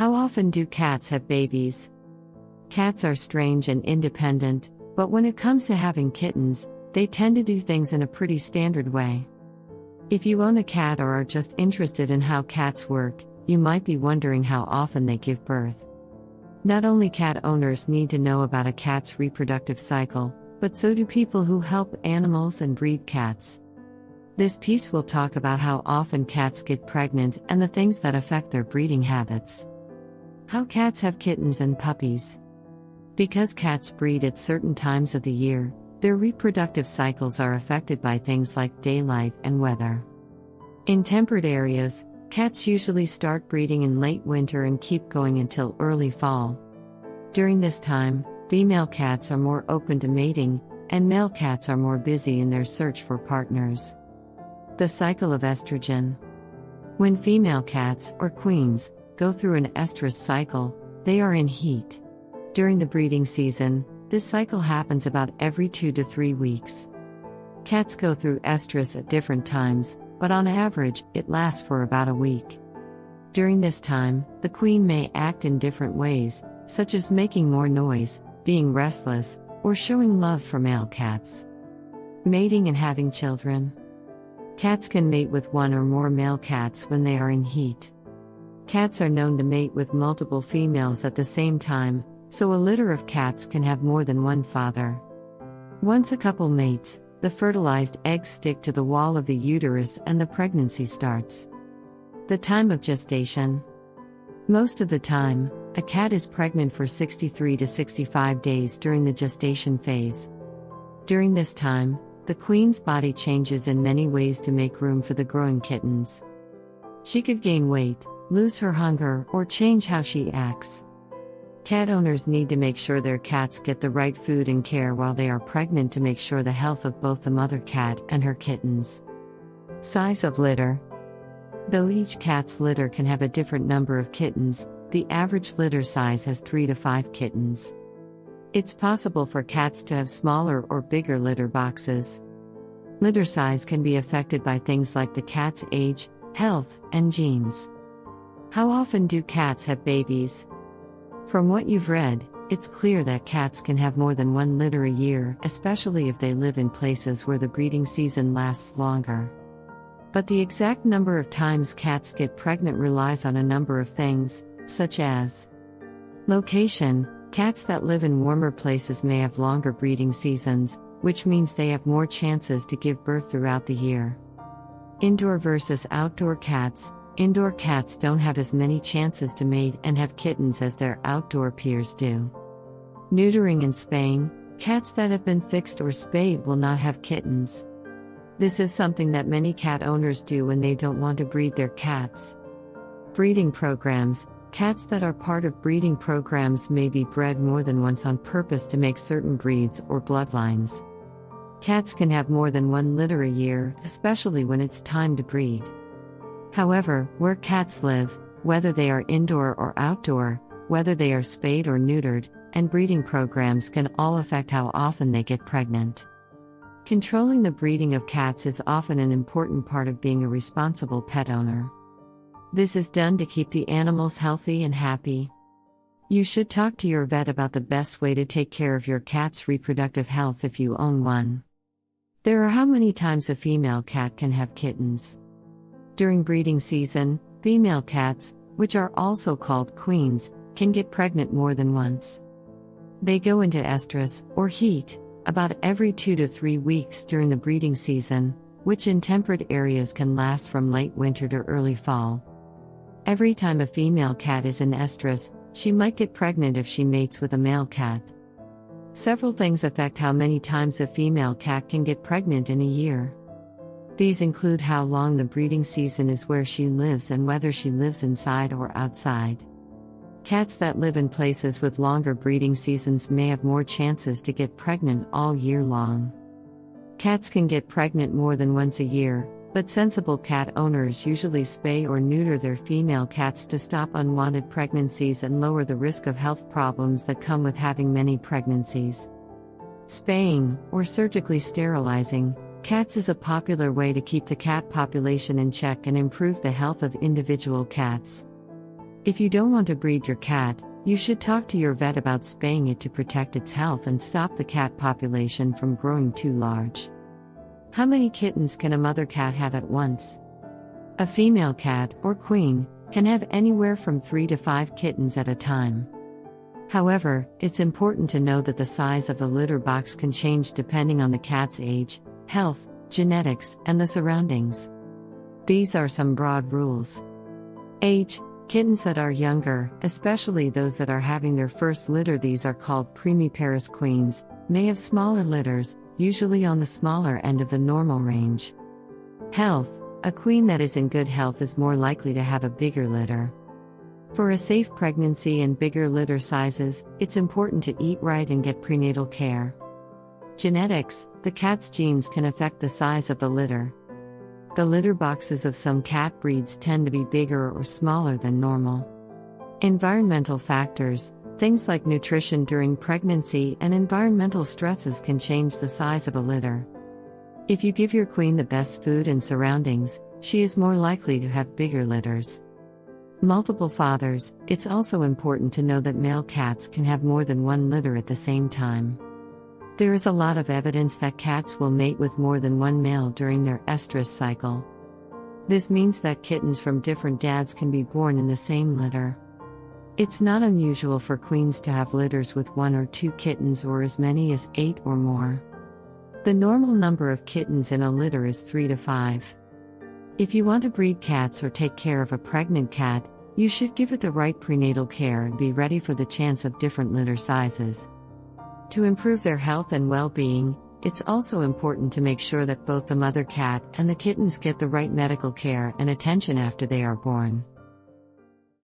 How often do cats have babies? Cats are strange and independent, but when it comes to having kittens, they tend to do things in a pretty standard way. If you own a cat or are just interested in how cats work, you might be wondering how often they give birth. Not only cat owners need to know about a cat's reproductive cycle, but so do people who help animals and breed cats. This piece will talk about how often cats get pregnant and the things that affect their breeding habits. How cats have kittens and puppies. Because cats breed at certain times of the year, their reproductive cycles are affected by things like daylight and weather. In temperate areas, cats usually start breeding in late winter and keep going until early fall. During this time, female cats are more open to mating, and male cats are more busy in their search for partners. The cycle of estrogen. When female cats, or queens, go through an estrous cycle, they are in heat. During the breeding season, this cycle happens about every 2 to 3 weeks. Cats go through estrus at different times, but on average, it lasts for about a week. During this time, the queen may act in different ways, such as making more noise, being restless, or showing love for male cats. Mating and having children. Cats can mate with one or more male cats when they are in heat. Cats are known to mate with multiple females at the same time, so a litter of cats can have more than one father. Once a couple mates, the fertilized eggs stick to the wall of the uterus and the pregnancy starts. The time of gestation. Most of the time, a cat is pregnant for 63 to 65 days during the gestation phase. During this time, the queen's body changes in many ways to make room for the growing kittens. She could gain weight, lose her hunger, or change how she acts. Cat owners need to make sure their cats get the right food and care while they are pregnant to make sure the health of both the mother cat and her kittens. Size of litter. Though each cat's litter can have a different number of kittens, the average litter size has 3 to 5 kittens. It's possible for cats to have smaller or bigger litter boxes. Litter size can be affected by things like the cat's age, health, and genes. How often do cats have babies? From what you've read, it's clear that cats can have more than one litter a year, especially if they live in places where the breeding season lasts longer. But the exact number of times cats get pregnant relies on a number of things, such as location. Cats that live in warmer places may have longer breeding seasons, which means they have more chances to give birth throughout the year. Indoor versus outdoor cats. Indoor cats don't have as many chances to mate and have kittens as their outdoor peers do. Neutering and spaying. Cats that have been fixed or spayed will not have kittens. This is something that many cat owners do when they don't want to breed their cats. Breeding programs. Cats that are part of breeding programs may be bred more than once on purpose to make certain breeds or bloodlines. Cats can have more than one litter a year, especially when it's time to breed. However, where cats live, whether they are indoor or outdoor, whether they are spayed or neutered, and breeding programs can all affect how often they get pregnant. Controlling the breeding of cats is often an important part of being a responsible pet owner. This is done to keep the animals healthy and happy. You should talk to your vet about the best way to take care of your cat's reproductive health if you own one. There are how many times a female cat can have kittens. During breeding season, female cats, which are also called queens, can get pregnant more than once. They go into estrus, or heat, about every 2 to 3 weeks during the breeding season, which in temperate areas can last from late winter to early fall. Every time a female cat is in estrus, she might get pregnant if she mates with a male cat. Several things affect how many times a female cat can get pregnant in a year. These include how long the breeding season is, where she lives, and whether she lives inside or outside. Cats that live in places with longer breeding seasons may have more chances to get pregnant all year long. Cats can get pregnant more than once a year, but sensible cat owners usually spay or neuter their female cats to stop unwanted pregnancies and lower the risk of health problems that come with having many pregnancies. Spaying, or surgically sterilizing, cats is a popular way to keep the cat population in check and improve the health of individual cats. If you don't want to breed your cat, you should talk to your vet about spaying it to protect its health and stop the cat population from growing too large. How many kittens can a mother cat have at once? A female cat, or queen, can have anywhere from 3 to 5 kittens at a time. However, it's important to know that the size of the litter box can change depending on the cat's age, health, genetics, and the surroundings. These are some broad rules. Age. Kittens that are younger, especially those that are having their first litter, these are called primiparous queens, may have smaller litters, usually on the smaller end of the normal range. Health. A queen that is in good health is more likely to have a bigger litter. For a safe pregnancy and bigger litter sizes, it's important to eat right and get prenatal care. Genetics. The cat's genes can affect the size of the litter. The litter boxes of some cat breeds tend to be bigger or smaller than normal. Environmental factors. Things like nutrition during pregnancy and environmental stresses can change the size of a litter. If you give your queen the best food and surroundings, she is more likely to have bigger litters. Multiple fathers. It's also important to know that male cats can have more than one litter at the same time. There is a lot of evidence that cats will mate with more than one male during their estrous cycle. This means that kittens from different dads can be born in the same litter. It's not unusual for queens to have litters with 1 or 2 kittens or as many as 8 or more. The normal number of kittens in a litter is 3 to 5. If you want to breed cats or take care of a pregnant cat, you should give it the right prenatal care and be ready for the chance of different litter sizes. To improve their health and well-being, it's also important to make sure that both the mother cat and the kittens get the right medical care and attention after they are born.